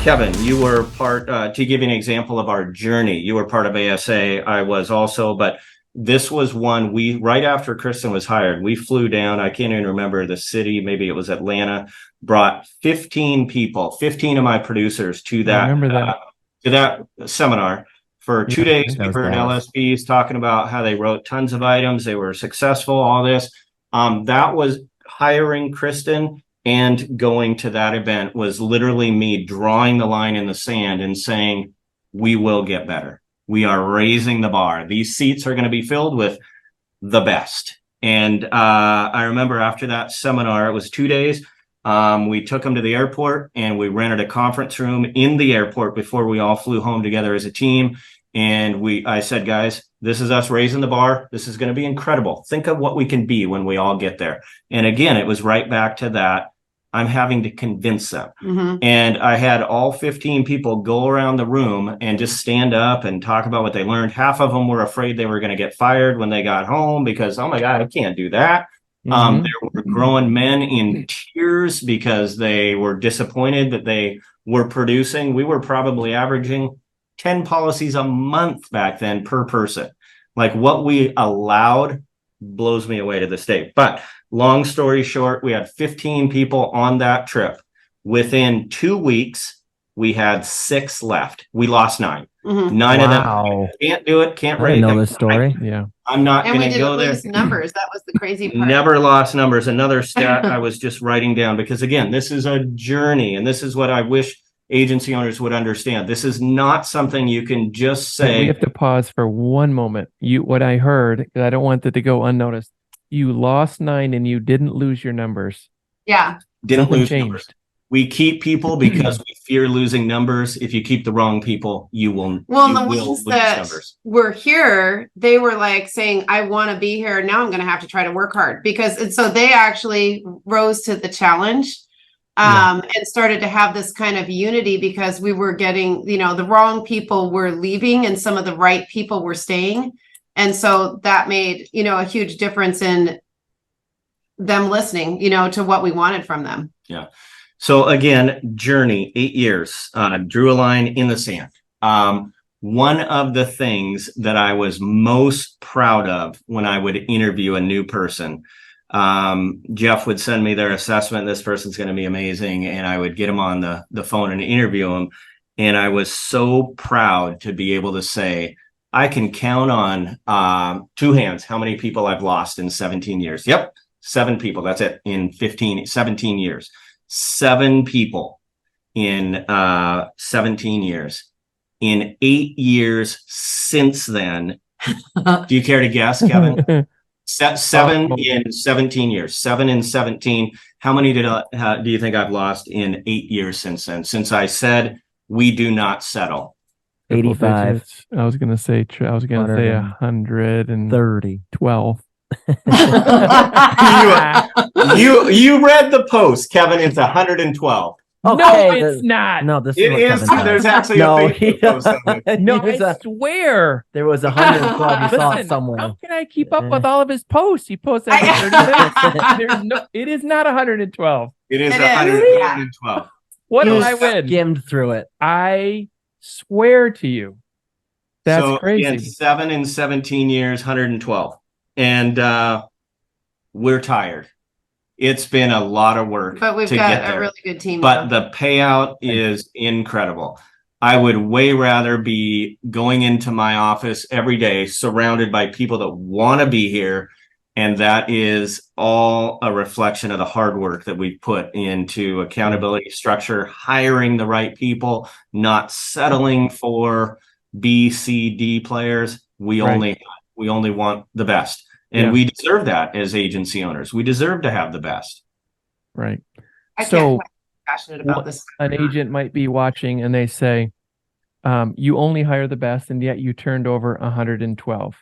Kevin, you were part, to give you an example of our journey, you were part of ASA. I was also, but this was one right after Kristin was hired, we flew down. I can't even remember the city. Maybe it was Atlanta, brought 15 people, 15 of my producers to that seminar for 2 days. We heard LSPs talking about how they wrote tons of items. They were successful, all this. That was hiring Kristin. And going to that event was literally me drawing the line in the sand and saying, we will get better. We are raising the bar. These seats are going to be filled with the best. And I remember after that seminar, it was 2 days. We took them to the airport and we rented a conference room in the airport before we all flew home together as a team. And I said, guys, this is us raising the bar. This is going to be incredible. Think of what we can be when we all get there. And again, it was right back to that. I'm having to convince them. Mm-hmm. And I had all 15 people go around the room and just stand up and talk about what they learned. Half of them were afraid they were going to get fired when they got home because, oh my God, I can't do that. Mm-hmm. There were grown men in tears because they were disappointed that they were producing. We were probably averaging 10 policies a month back then per person. Like what we allowed blows me away to this day. But long story short, we had 15 people on that trip. Within 2 weeks, we had 6 left. We lost 9. Mm-hmm. 9 of them can't do it, can't raise. I know this story. I'm not going to go there. Lose numbers. That was the crazy part. Never lost numbers. Another stat I was just writing down because, again, this is a journey. And this is what I wish agency owners would understand. This is not something you can just say. We have to pause for one moment. What I heard, because I don't want that to go unnoticed. You lost 9 and you didn't lose your numbers. Yeah. Didn't lose numbers. We keep people because we fear losing numbers. If you keep the wrong people, you will. Well, the ones that were here, they were like saying, I want to be here. Now I'm going to have to try to work hard and so they actually rose to the challenge. And started to have this kind of unity because we were getting, the wrong people were leaving and some of the right people were staying. And so that made, a huge difference in them listening, to what we wanted from them. Yeah. So again, journey, 8 years, drew a line in the sand. One of the things that I was most proud of when I would interview a new person, Jeff would send me their assessment. This person's going to be amazing. And I would get them on the phone and interview them. And I was so proud to be able to say, I can count on 2 hands how many people I've lost in 17 years. Yep. 7 people. That's it. In 17 years, 7 people in 17 years. In 8 years since then, do you care to guess, Kevin? 7 in 17 years. 7 in 17. How many do you think I've lost in 8 years since then? Since I said we do not settle. 85. I was gonna say 130. 12. you read the post, Kevin. It's 112. Okay, no, it's not. No, this is. There's actually a Facebook post on it. No, I swear there was 112. You saw it somewhere. How can I keep up with all of his posts? He posts every 30 minutes. It is not 112. It is 112. What did I win? Skimmed through it. I swear to you, that's crazy. Again, 7 in 17 years, 112, and we're tired. It's been a lot of work, but we've got a really good team. But the payout is incredible. I would way rather be going into my office every day, surrounded by people that want to be here. And that is all a reflection of the hard work that we've put into accountability structure, hiring the right people, not settling for B, C, D players. We only want the best. And we deserve that as agency owners. We deserve to have the best. Right. So passionate about this. An agent might be watching and they say, you only hire the best, and yet you turned over 112.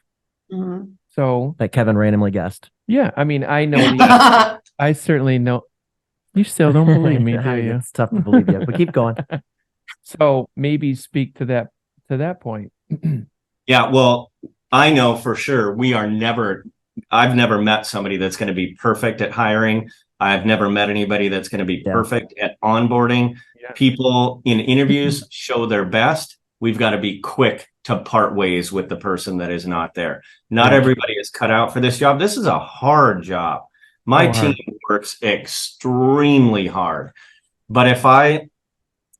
Mm-hmm. So that Kevin randomly guessed. Yeah, I mean, I know. I certainly know. You still don't believe me, do you? It's tough to believe you, but keep going. So maybe speak to that point. Yeah, well, I know for sure I've never met somebody that's going to be perfect at hiring. I've never met anybody that's going to be perfect at onboarding. People in interviews show their best. We've got to be quick to part ways with the person that is not there. Not everybody is cut out for this job. This is a hard job. My team works extremely hard. But if I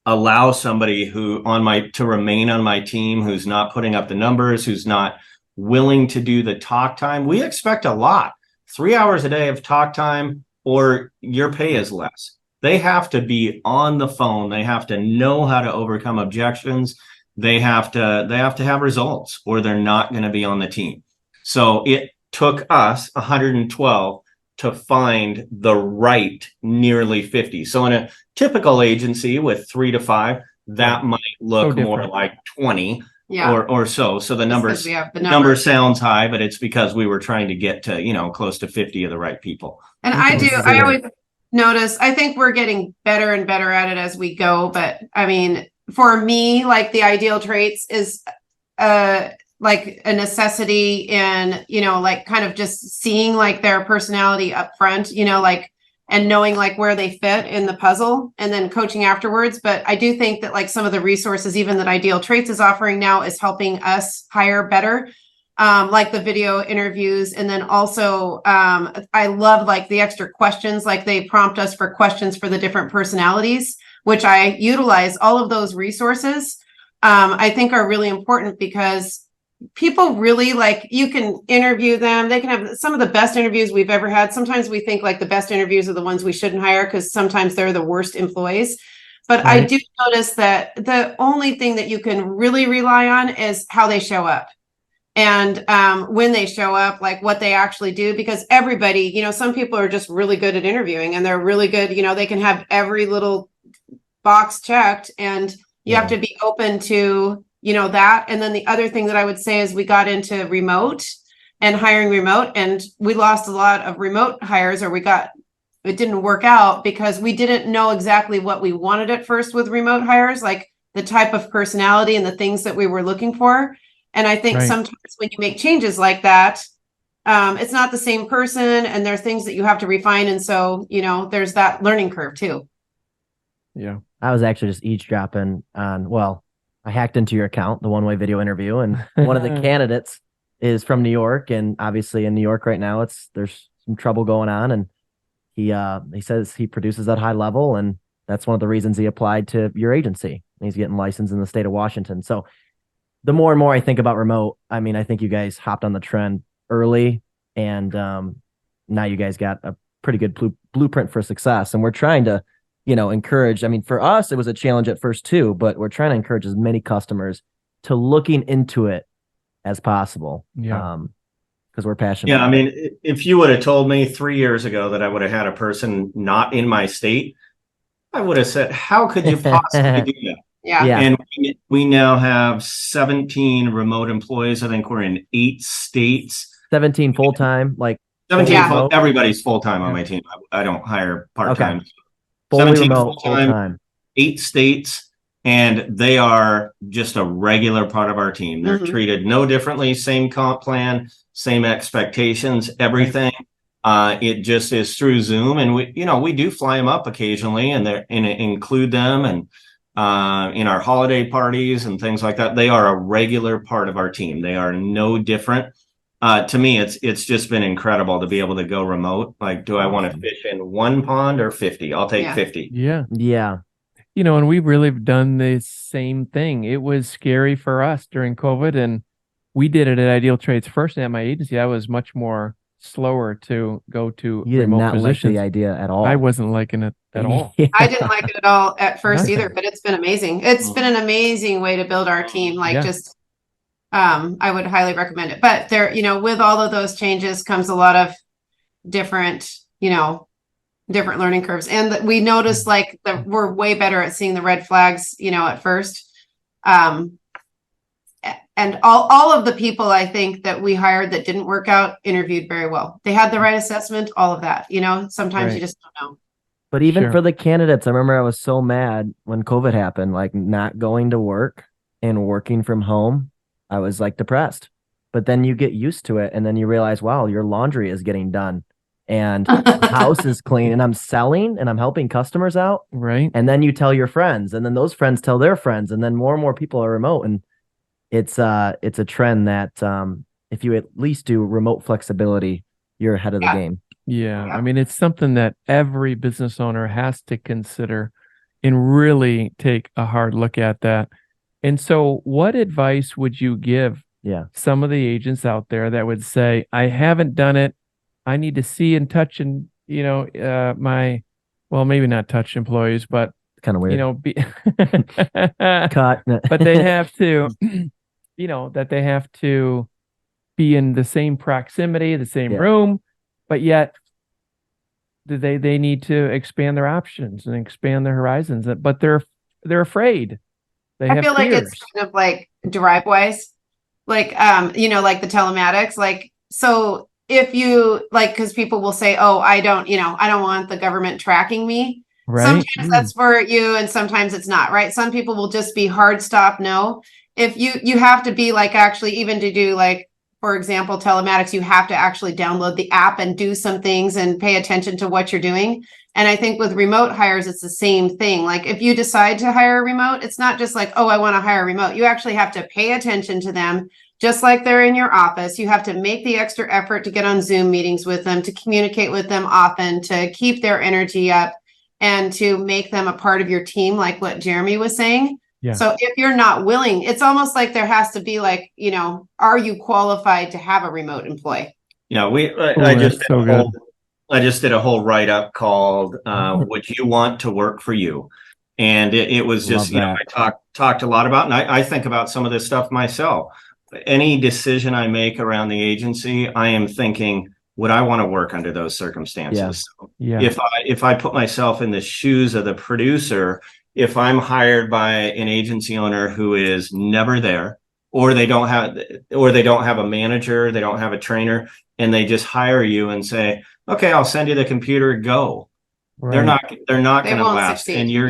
allow somebody to remain on my team, who's not putting up the numbers, who's not willing to do the talk time, we expect a lot. 3 hours a day of talk time, or your pay is less. They have to be on the phone. They have to know how to overcome objections. They have to have results, or they're not going to be on the team. So it took us 112 to find the right nearly 50. So in a typical agency with 3 to 5, that might look more like 20 or so. So the number sounds high, but it's because we were trying to get to, close to 50 of the right people. And I always notice, I think we're getting better and better at it as we go. But I mean, for me, like the ideal traits is like a necessity in, like kind of just seeing like their personality up front, like, and knowing like where they fit in the puzzle, and then coaching afterwards. But I do think that like some of the resources, even that Ideal Traits is offering now, is helping us hire better, like the video interviews. And then also I love like the extra questions, like they prompt us for questions for the different personalities, which I utilize. All of those resources I think are really important, because people really like, you can interview them. They can have some of the best interviews we've ever had. Sometimes we think like the best interviews are the ones we shouldn't hire, because sometimes they're the worst employees. But I do notice that the only thing that you can really rely on is how they show up. And when they show up, like what they actually do, because everybody, some people are just really good at interviewing, and they're really good, they can have every little box checked, and you have to be open to that. And then the other thing that I would say is we got into remote and hiring remote, and we lost a lot of remote hires, or it didn't work out because we didn't know exactly what we wanted at first with remote hires, like the type of personality and the things that we were looking for. And I think sometimes when you make changes like that, it's not the same person, and there are things that you have to refine. And so, there's that learning curve too. Yeah. I was actually just eavesdropping on, I hacked into your account, the one-way video interview, and one of the candidates is from New York, and obviously in New York right now, there's some trouble going on, and he says he produces at high level, and that's one of the reasons he applied to your agency. He's getting licensed in the state of Washington. So the more and more I think about remote, I mean, I think you guys hopped on the trend early, and now you guys got a pretty good blueprint for success, and we're trying to encourage. I mean, for us, it was a challenge at first too, but we're trying to encourage as many customers to looking into it as possible. Yeah. Because we're passionate. Yeah. I mean, if you would have told me 3 years ago that I would have had a person not in my state, I would have said, how could you possibly do that? Yeah. And we now have 17 remote employees. I think we're in 8 states. 17 full-time, like 17 everybody's full-time on my team. I don't hire part-time. Okay. 17 remote, full-time, 8 states, and they are just a regular part of our team. They're treated no differently, same comp plan, same expectations, everything. It just is through Zoom, and we do fly them up occasionally, and include them and in our holiday parties and things like that. They are a regular part of our team. They are no different. To me, it's just been incredible to be able to go remote. Like, do I want to fish in one pond or 50? I'll take 50. Yeah. Yeah. And we really have done the same thing. It was scary for us during COVID, and we did it at Ideal Trades first. And at my agency, I was much more slower to go to You did remote not positions. like the idea at all. I wasn't liking it at all. I didn't like it at all at first either, but it's been amazing. It's been an amazing way to build our team. Like I would highly recommend it. But there, with all of those changes comes a lot of different learning curves. And we noticed like that we're way better at seeing the red flags, at first. And all of the people I think that we hired that didn't work out interviewed very well. They had the right assessment, all of that, sometimes you just don't know. But even for the candidates, I remember I was so mad when COVID happened, like not going to work and working from home. I was like depressed, but then you get used to it, and then you realize, wow, your laundry is getting done and the house is clean and I'm selling and I'm helping customers out. Right. And then you tell your friends, and then those friends tell their friends, and then more and more people are remote. And it's a trend that if you at least do remote flexibility, you're ahead of the game. Yeah. I mean, it's something that every business owner has to consider and really take a hard look at that. And so what advice would you give some of the agents out there that would say, I haven't done it. I need to see and touch and, well, maybe not touch employees, but kind of weird, cut, but they have to, that they have to be in the same proximity, the same room, but yet they need to expand their options and expand their horizons, but they're afraid. I feel like it's kind of like drive-wise, like, like the telematics, like, so if you like, because people will say, oh, I don't want the government tracking me. Right. Sometimes that's for you and sometimes it's not, right? Some people will just be hard stop, no. If you have to be like, actually, even to do like, for example, telematics, you have to actually download the app and do some things and pay attention to what you're doing. And I think with remote hires, it's the same thing. Like if you decide to hire a remote, it's not just like, oh, I want to hire a remote. You actually have to pay attention to them, just like they're in your office. You have to make the extra effort to get on Zoom meetings with them, to communicate with them often, to keep their energy up and to make them a part of your team, like what Jeremy was saying. Yeah. So if you're not willing, it's almost like there has to be like, are you qualified to have a remote employee? Yeah, I just did a whole write-up called Would You Want to Work for You? And it was just, I talked a lot about, and I think about some of this stuff myself. Any decision I make around the agency, I am thinking, would I want to work under those circumstances? Yeah. So if I put myself in the shoes of the producer, if I'm hired by an agency owner who is never there, or they don't have a manager, they don't have a trainer, and they just hire you and say, okay, I'll send you the computer, go. Right. They're not going to last. Succeed. And you're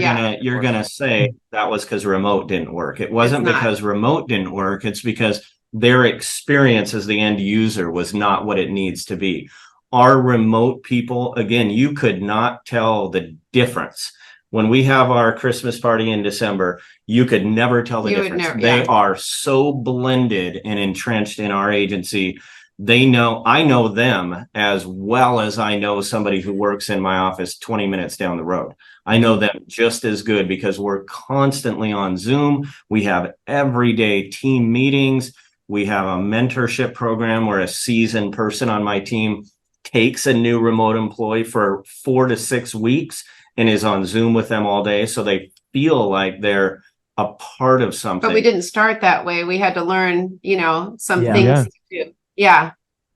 going to say that was because remote didn't work. It wasn't because remote didn't work. It's because their experience as the end user was not what it needs to be. Our remote people, again, you could not tell the difference. When we have our Christmas party in December, you could never tell the difference. They are so blended and entrenched in our agency. I know them as well as I know somebody who works in my office 20 minutes down the road. I know them just as good because we're constantly on Zoom. We have everyday team meetings. We have a mentorship program where a seasoned person on my team takes a new remote employee for 4 to 6 weeks and is on Zoom with them all day. So they feel like they're a part of something. But we didn't start that way. We had to learn, some things to do. Yeah.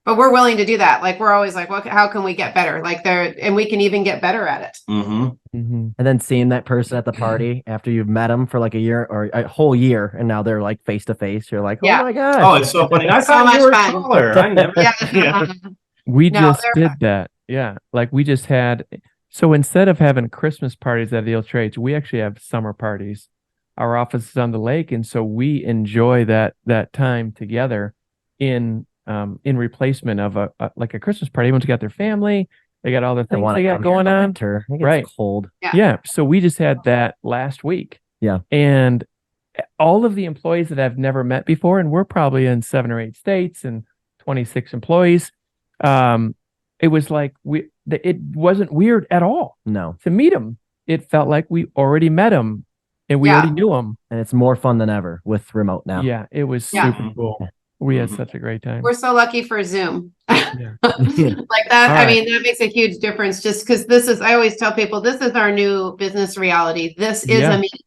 But we're willing to do that. Like, we're always like, well, how can we get better? Like and we can even get better at it. Mm-hmm. Mm-hmm. And then seeing that person at the party after you've met them for like a year or a whole year, and now they're like face to face. You're like, oh my gosh. Oh, it's so funny. I thought you were taller. I never. We just did that. Yeah. Like we just had. So instead of having Christmas parties at Ideal Trades, we actually have summer parties. Our office is on the lake, and so we enjoy that time together in replacement of a Christmas party. Everyone's got their family, they got all the things they got going on. Right, cold. Yeah. So we just had that last week. Yeah, and all of the employees that I've never met before, and we're probably in 7 or 8 states and 26 employees. It was like it wasn't weird at all. No, to meet them, it felt like we already met them and we already knew them. And it's more fun than ever with remote now. Yeah, it was super cool. We had such a great time. We're so lucky for Zoom. Like that. I mean, that makes a huge difference just because I always tell people, this is our new business reality. This is a meeting.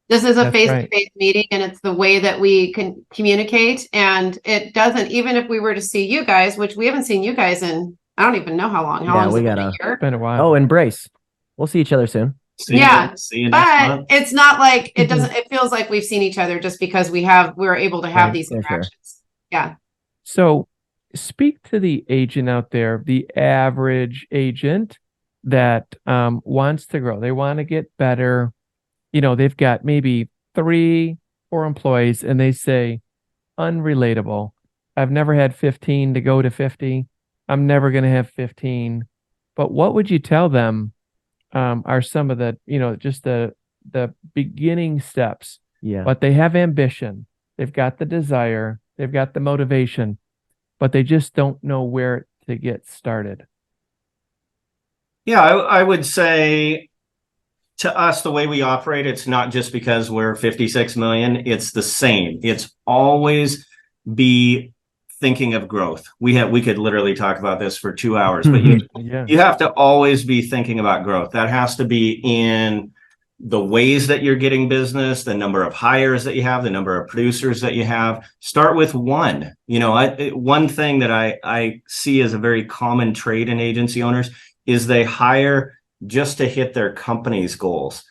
This is a face-to-face meeting, and it's the way that we can communicate. And it doesn't, even if we were to see you guys, which we haven't seen you guys in, I don't even know how long. How long has it been? A year? It's been a while. Oh, embrace. We'll see each other soon. See you next month. It's not like it doesn't. It feels like we've seen each other just because we're able to have these interactions. Sure. Yeah. So speak to the agent out there, the average agent that wants to grow. They want to get better. They've got maybe 3 or 4 employees and they say, unrelatable. I've never had 15 to go to 50. I'm never going to have 15. But what would you tell them are some of the, just the beginning steps? Yeah. But they have ambition. They've got the desire. They've got the motivation, but they just don't know where to get started. Yeah, I would say to us, the way we operate, it's not just because we're 56 million. It's the same. It's always be thinking of growth. We could literally talk about this for 2 hours, but you have to always be thinking about growth. That has to be in the ways that you're getting business, the number of hires that you have, the number of producers that you have. Start with one. One thing that I see as a very common trait in agency owners is they hire just to hit their company's goals.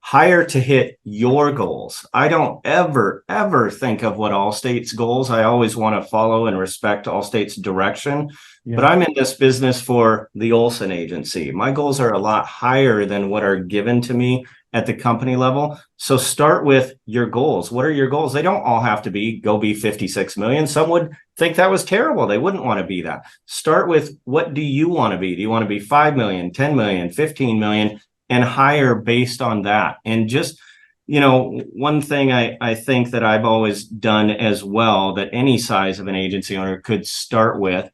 Hire to hit your goals. I don't ever think of what Allstate's goals. I always want to follow and respect Allstate's direction. But I'm in this business for the Olson agency. My goals are a lot higher than what are given to me at the company level. So start with your goals. What are your goals? They don't all have to be go be 56 million. Some would think that was terrible. They wouldn't want to be that. Start with, what do you want to be? Do you want to be 5 million, 10 million, 15 million, and hire based on that? And just, one thing I think that I've always done as well, that any size of an agency owner could start with,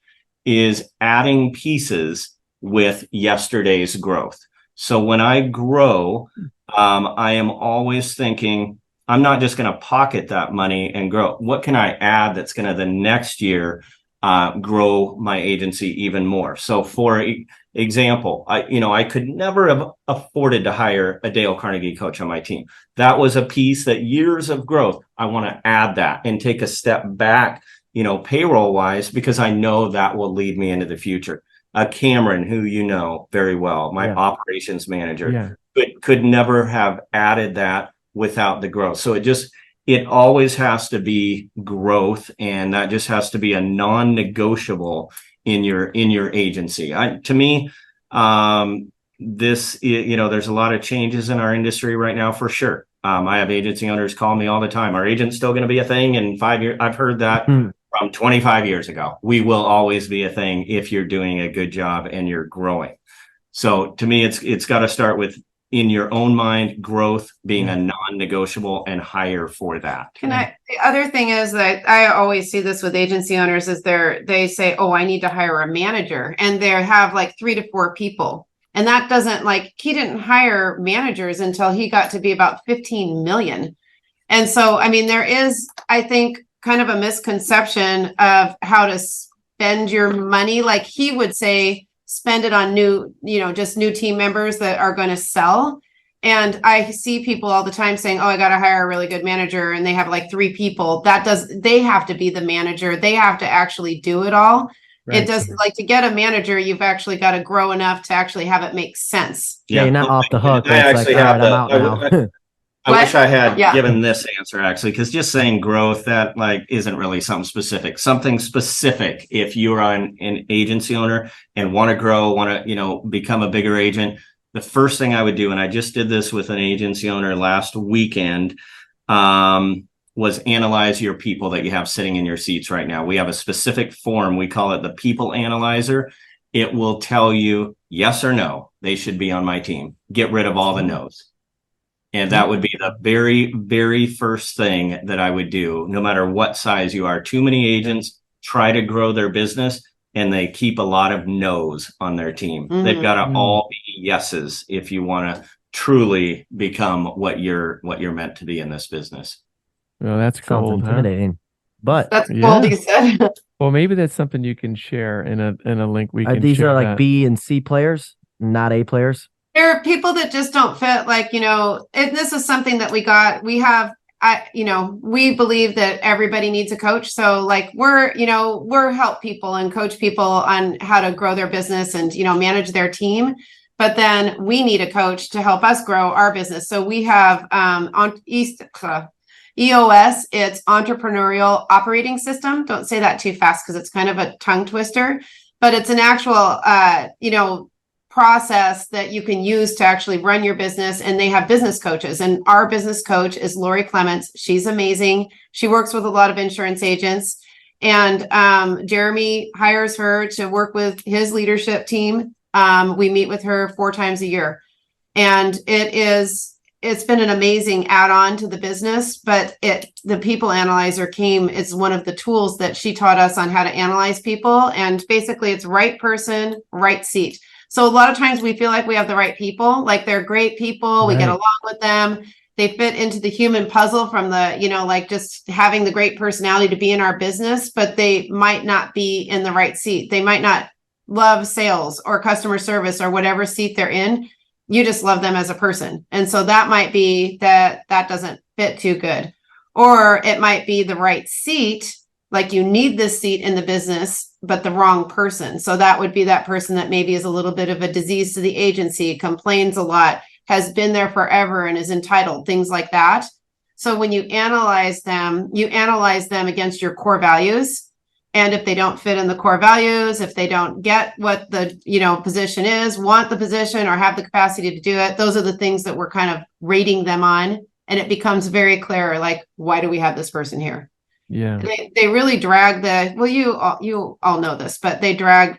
is adding pieces with yesterday's growth. So when I grow, I am always thinking, I'm not just going to pocket that money and grow. What can I add that's going to the next year grow my agency even more? So for example, I could never have afforded to hire a Dale Carnegie coach on my team. That was a piece that years of growth, I want to add that and take a step back, payroll wise, because I know that will lead me into the future. Cameron, who you know very well, my operations manager, could never have added that without the growth. So it always has to be growth, and that just has to be a non-negotiable in your agency. To me, there's a lot of changes in our industry right now for sure. I have agency owners call me all the time. Are agents still going to be a thing in 5 years? I've heard that from 25 years ago. We will always be a thing if you're doing a good job and you're growing. So to me, it's got to start with, in your own mind, growth being a non-negotiable, and hire for that. The other thing is that I always see this with agency owners is they say, oh, I need to hire a manager, and they have like 3 to 4 people. And that doesn't, he didn't hire managers until he got to be about 15 million. And so, there is, I think, kind of a misconception of how to spend your money. Like he would say, spend it on new team members that are going to sell. And I see people all the time saying, oh, I got to hire a really good manager, and they have like 3 people. They have to be the manager. They have to actually do it all. Right. It doesn't, to get a manager, you've actually got to grow enough to actually have it make sense. Yeah, you're not off the hook. I actually have I'm out now. I wish I had given this answer, actually, because just saying growth, that isn't really something specific. Something specific, if you're an agency owner and want to grow, want to, become a bigger agent, the first thing I would do, and I just did this with an agency owner last weekend, was analyze your people that you have sitting in your seats right now. We have a specific form. We call it the People Analyzer. It will tell you yes or no, they should be on my team. Get rid of all the no's. And that would be the very, very first thing that I would do, no matter what size you are. Too many agents try to grow their business, and they keep a lot of no's on their team. They've got to all be yeses if you want to truly become what you're meant to be in this business. Well, that's sounds intimidating, but that's cool. You said. Well, maybe that's something you can share in a link. We can. These share are that. B and C players, not A players. There are people that just don't fit, and this is something that we believe that everybody needs a coach. So we're help people and coach people on how to grow their business and, manage their team. But then we need a coach to help us grow our business. So we have EOS, it's Entrepreneurial Operating System. Don't say that too fast because it's kind of a tongue twister, but it's an actual, process that you can use to actually run your business. And they have business coaches, and our business coach is Lori Clements. She's amazing. She works with a lot of insurance agents, and Jeremy hires her to work with his leadership team. We meet with her 4 times a year, and it's been an amazing add-on to the business, but the people analyzer it's one of the tools that she taught us on how to analyze people. And basically it's right person, right seat. So a lot of times we feel like we have the right people, like they're great people. We get along with them. They fit into the human puzzle from the, like just having the great personality to be in our business, but they might not be in the right seat. They might not love sales or customer service or whatever seat they're in. You just love them as a person. And so that might be that doesn't fit too good. Or it might be the right seat, like you need this seat in the business, but the wrong person. So that would be that person that maybe is a little bit of a disease to the agency, complains a lot, has been there forever and is entitled, things like that. So when you analyze them against your core values. And if they don't fit in the core values, if they don't get what the, position is, want the position or have the capacity to do it, those are the things that we're kind of rating them on. And it becomes very clear, like, why do we have this person here? Yeah. They really drag you all know this, but they drag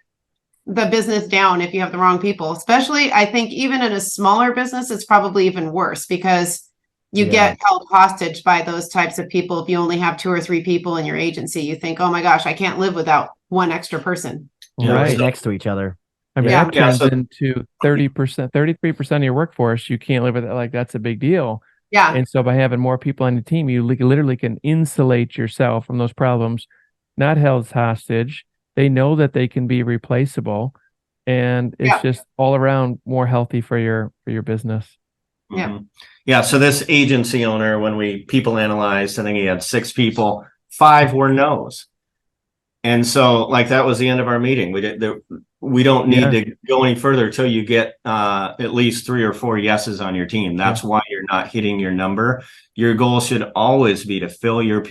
the business down if you have the wrong people. Especially, I think even in a smaller business, it's probably even worse because you get held hostage by those types of people. If you only have 2 or 3 people in your agency, you think, oh my gosh, I can't live without one extra person. Right next to each other. I mean, that turns into 30%, 33% of your workforce. You can't live with it. Like, that's a big deal. Yeah. And so by having more people on the team, you literally can insulate yourself from those problems, not held hostage. They know that they can be replaceable, and it's just all around more healthy for your business. Yeah. Mm-hmm. Yeah. So this agency owner, when we people analyzed, I think he had 6 people, 5 were no's. And so like that was the end of our meeting. We don't need to go any further until you get at least 3 or 4 yeses on your team. That's why you're not hitting your number. Your goal should always be to fill your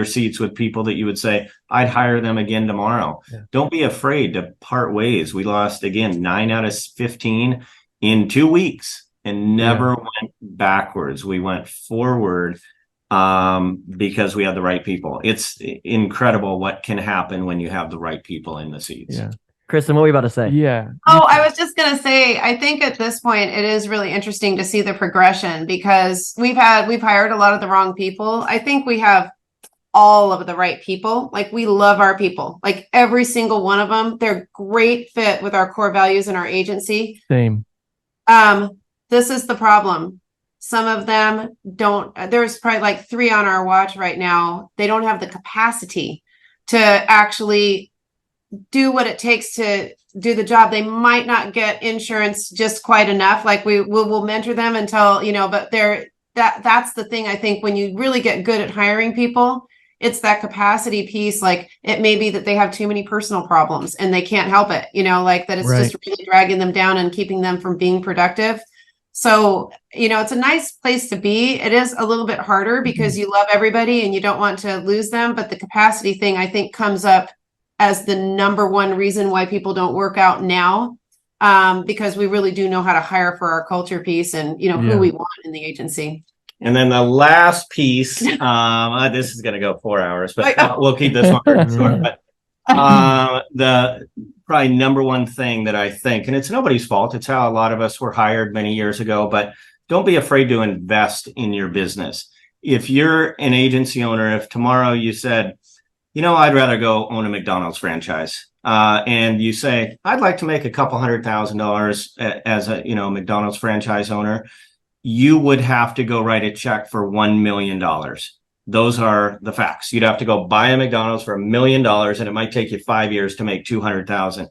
seats with people that you would say, I'd hire them again tomorrow. Yeah. Don't be afraid to part ways. We lost again 9 out of 15 in 2 weeks and never went backwards. We went forward because we had the right people. It's incredible what can happen when you have the right people in the seats. Yeah. Kristin, what were you about to say? Yeah. Oh, I was just going to say, I think at this point, it is really interesting to see the progression because we've hired a lot of the wrong people. I think we have all of the right people. Like, we love our people, like every single one of them. They're great fit with our core values in our agency. Same. This is the problem. Some of them don't. There's probably like 3 on our watch right now. They don't have the capacity to actually do what it takes to do the job. They might not get insurance just quite enough. Like we'll mentor them until, but that's the thing. I think when you really get good at hiring people, it's that capacity piece. Like, it may be that they have too many personal problems and they can't help it, like that it's just really dragging them down and keeping them from being productive. So, it's a nice place to be. It is a little bit harder because you love everybody and you don't want to lose them. But the capacity thing, I think, comes up as the number one reason why people don't work out now, because we really do know how to hire for our culture piece and, who we want in the agency. And then the last piece, this is going to go 4 hours, but we'll keep this one short. But the probably number one thing that I think, and it's nobody's fault, it's how a lot of us were hired many years ago, but don't be afraid to invest in your business. If you're an agency owner, if tomorrow you said, I'd rather go own a McDonald's franchise, and you say, I'd like to make a couple $100,000 as a, McDonald's franchise owner, you would have to go write a check for $1 million. Those are the facts. You'd have to go buy a McDonald's for $1 million, and it might take you 5 years to make 200,000.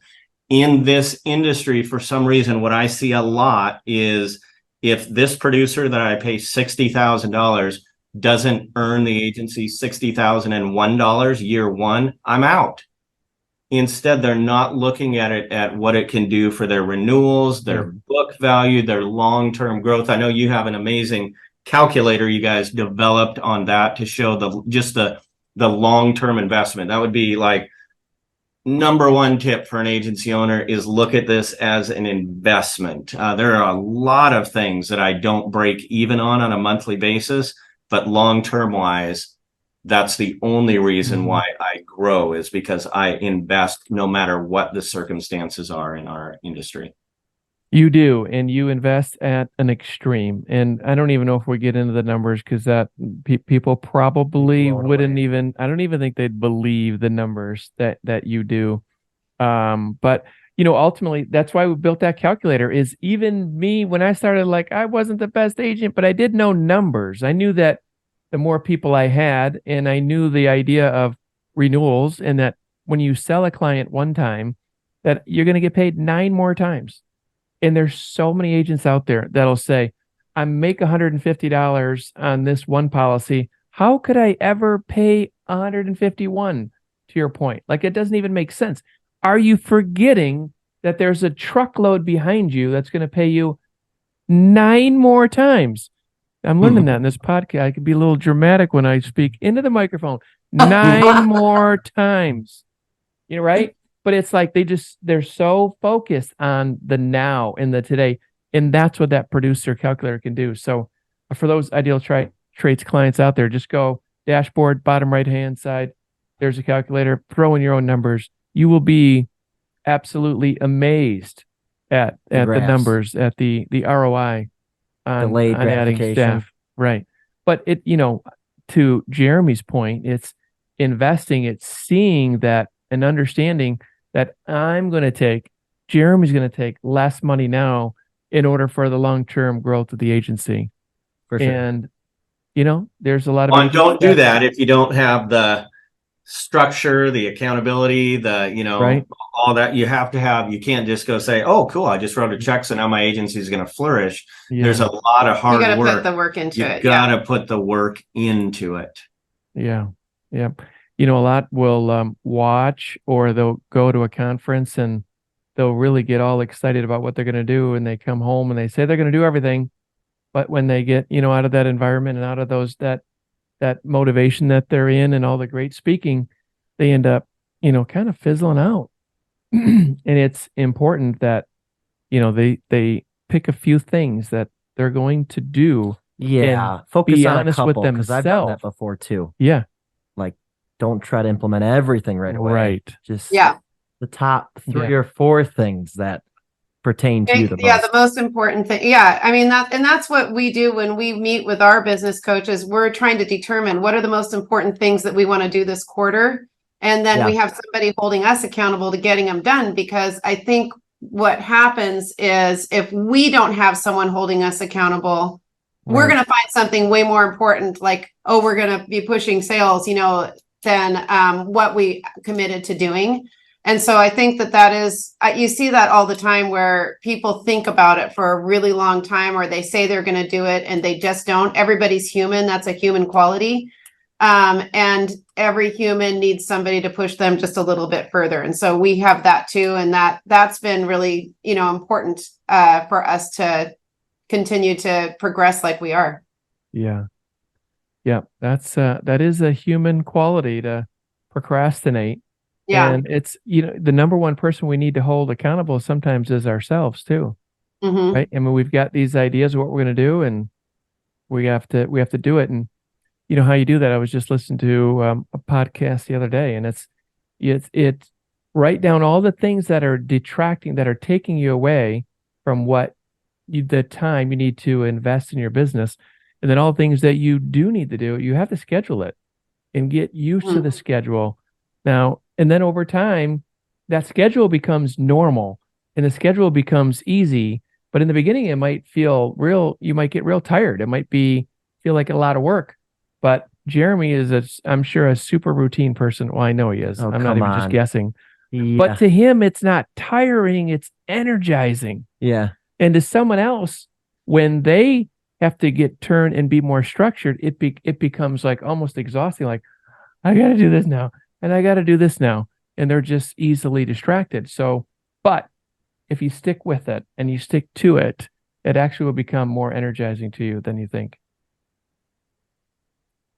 In this industry, for some reason, what I see a lot is if this producer that I pay $60,000 doesn't earn the agency $60,001 year one, I'm out. Instead, they're not looking at it at what it can do for their renewals, their book value, their long-term growth. I know you have an amazing calculator you guys developed on that to show the long-term investment. That would be like number one tip for an agency owner is look at this as an investment. There are a lot of things that I don't break even on a monthly basis, but long-term wise, That's the only reason why I grow, is because I invest no matter what the circumstances are in our industry. You do, and you invest at an extreme. And I don't even know if we get into the numbers, because that people probably wouldn't even, I don't even think they'd believe the numbers that you do. But ultimately, that's why we built that calculator. Is even me, when I started, like, I wasn't the best agent, but I did know numbers. I knew that the more people I had, and I knew the idea of renewals, and that when you sell a client one time, that you're going to get paid 9 more times. And there's so many agents out there that'll say, I make $150 on this one policy. How could I ever pay $151? To your point, like, it doesn't even make sense. Are you forgetting that there's a truckload behind you that's going to pay you 9 more times? I'm learning that in this podcast. I could be a little dramatic when I speak into the microphone. 9 more times, right? But it's like they're so focused on the now and the today. And that's what that producer calculator can do. So for those ideal traits clients out there, just go dashboard, bottom right-hand side. There's a calculator. Throw in your own numbers. You will be absolutely amazed at the numbers, at the ROI on adding staff. Right. But to Jeremy's point, it's investing, it's seeing that and understanding that Jeremy's going to take less money now in order for the long-term growth of the agency. For sure. And, there's a lot of... And don't do that if you don't have the structure, the accountability, right. all that you have to have. You can't just go say, oh, cool, I just wrote a check, so now my agency is going to flourish. Yeah. There's a lot of hard work. You got to put the work into it. You got to put the work into it. Yeah. Yeah. A lot will watch, or they'll go to a conference and they'll really get all excited about what they're going to do. And they come home and they say they're going to do everything. But when they get, out of that environment and out of that motivation that they're in and all the great speaking, they end up, kind of fizzling out. And it's important that, they pick a few things that they're going to do. Yeah. And focus be on honest a couple, with themselves. I've done that before too. Yeah. Like, don't try to implement everything right away. Right. Just the top 3 or 4 things that pertain to you the most. Yeah, the most important thing. Yeah, I mean, that's what we do when we meet with our business coaches. We're trying to determine what are the most important things that we want to do this quarter. And then we have somebody holding us accountable to getting them done, because I think what happens is if we don't have someone holding us accountable, we're going to find something way more important, like, oh, we're going to be pushing sales, than what we committed to doing. And so I think that is, you see that all the time, where people think about it for a really long time, or they say they're going to do it and they just don't. Everybody's human. That's a human quality. And every human needs somebody to push them just a little bit further. And so we have that too. And that's been really, important for us to continue to progress like we are. Yeah. Yeah. That is a human quality, to procrastinate. Yeah. And it's, the number one person we need to hold accountable sometimes is ourselves too. Mm-hmm. Right. I mean, we've got these ideas of what we're going to do, and we have to do it. And how you do that. I was just listening to a podcast the other day, and it's write down all the things that are detracting, that are taking you away from the time you need to invest in your business. And then all the things that you do need to do, you have to schedule it and get used to the schedule. Now, and then over time, that schedule becomes normal and the schedule becomes easy. But in the beginning, it might feel you might get real tired. It might feel like a lot of work. But Jeremy is, I'm sure, a super routine person. Well, I know he is. I'm not even just guessing. Yeah. But to him, it's not tiring. It's energizing. Yeah. And to someone else, when they have to get turned and be more structured, it becomes like almost exhausting. Like, I got to do this now, and I got to do this now, and they're just easily distracted. So, but if you stick with it and you stick to it, it actually will become more energizing to you than you think.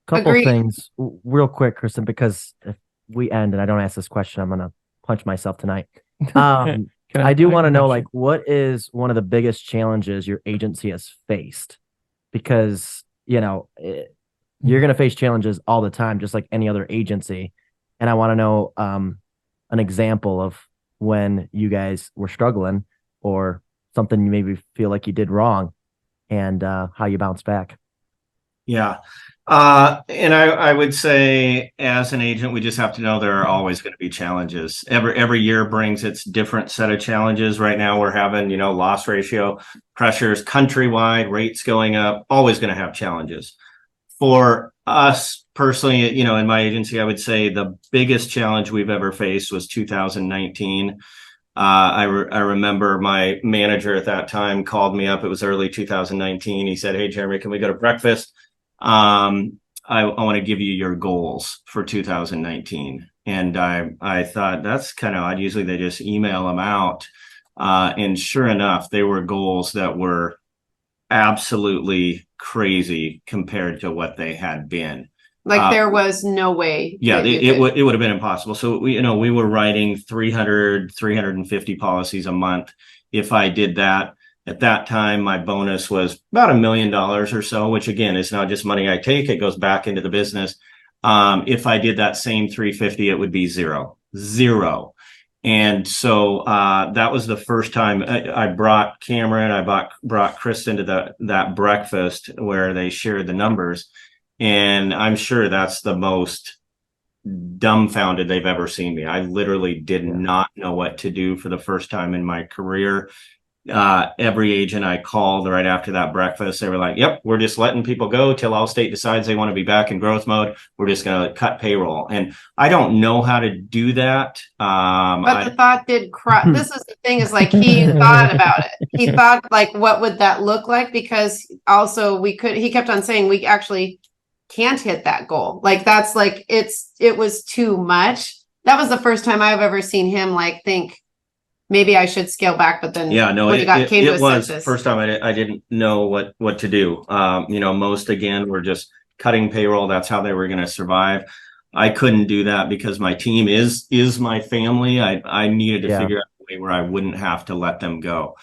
Couple things real quick, Kristin, because if we end and I don't ask this question, I'm gonna punch myself tonight. I do want to know, like, what is one of the biggest challenges your agency has faced? Because you're going to face challenges all the time, just like any other agency. And I want to know an example of when you guys were struggling or something you maybe feel like you did wrong and how you bounce back. Yeah. And I would say as an agent, we just have to know there are always going to be challenges. Every year brings its different set of challenges. Right now we're having, loss ratio pressures countrywide, rates going up, always going to have challenges. For us personally, in my agency, I would say the biggest challenge we've ever faced was 2019. I remember my manager at that time called me up. It was early 2019. He said, "Hey, Jeremy, can we go to breakfast? I want to give you your goals for 2019." And I thought that's kind of odd. Usually they just email them out. And sure enough, they were goals that were absolutely crazy compared to what they had been. Like there was no way. Yeah, it would have been impossible. So we were writing 350 policies a month. If I did that at that time, my bonus was about $1 million or so, which again is not just money I take, it goes back into the business. If I did that same 350, it would be zero. And so that was the first time I brought Cameron, I brought Kristin to that breakfast where they shared the numbers. And I'm sure that's the most dumbfounded they've ever seen me. I literally did not know what to do for the first time in my career. Every agent I called right after that breakfast, they were like, "Yep, we're just letting people go till Allstate decides they want to be back in growth mode. We're just going to cut payroll." And I don't know how to do that. But the thought did cross. This is the thing, is like he thought about it. He thought like, what would that look like? Because also he kept on saying we actually can't hit that goal. Like that's like it was too much. That was the first time I've ever seen him like think maybe I should scale back, but then it was the first time I didn't know what to do. Most again were just cutting payroll. That's how they were going to survive. I couldn't do that because my team is my family. I needed to figure out a way where I wouldn't have to let them go.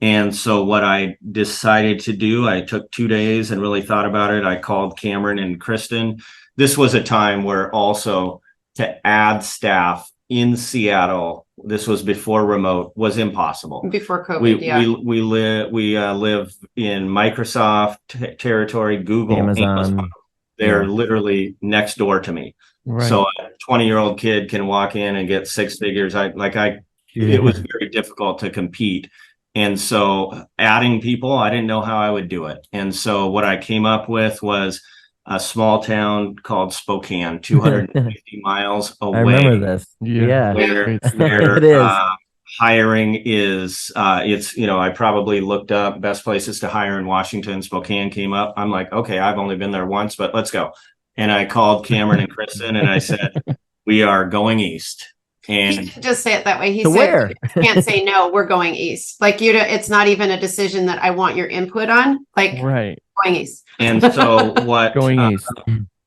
And so what I decided to do, I took 2 days and really thought about it. I called Cameron and Kristin. This was a time where also to add staff in Seattle, this was before remote, was impossible. Before COVID, we live in Microsoft territory, Google, Amazon. They're literally next door to me. Right. So a 20-year-old kid can walk in and get six figures. It was very difficult to compete. And so adding people, I didn't know how I would do it. And so what I came up with was a small town called Spokane, 250 miles away. I remember this. Yeah. Where it is. Hiring is, I probably looked up best places to hire in Washington. Spokane came up. I'm like, okay, I've only been there once, but let's go. And I called Cameron and Kristin and I said, we are going east. And he didn't just say it that way. He said, where? You can't say no, we're going east. Like it's not even a decision that I want your input on. Like right. Going east. And so what? Going east.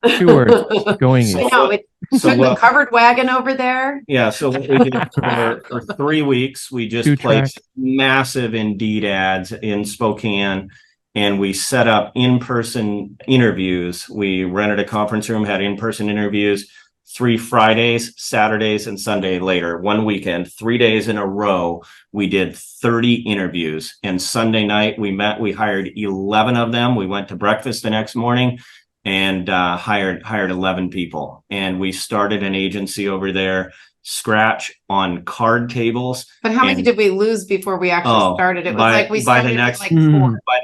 2 words. Going east. I know. It took the covered wagon over there. Yeah. So what we did for 3 weeks, we just placed massive Indeed ads in Spokane. And we set up in-person interviews. We rented a conference room, had in-person interviews 3 Fridays, Saturdays, and Sunday later, one weekend, 3 days in a row. We did 30 interviews. And Sunday night we hired 11 of them. We went to breakfast the next morning and hired 11 people. And we started an agency over there, scratch on card tables. But how many did we lose before we actually started? It was we started like 4. By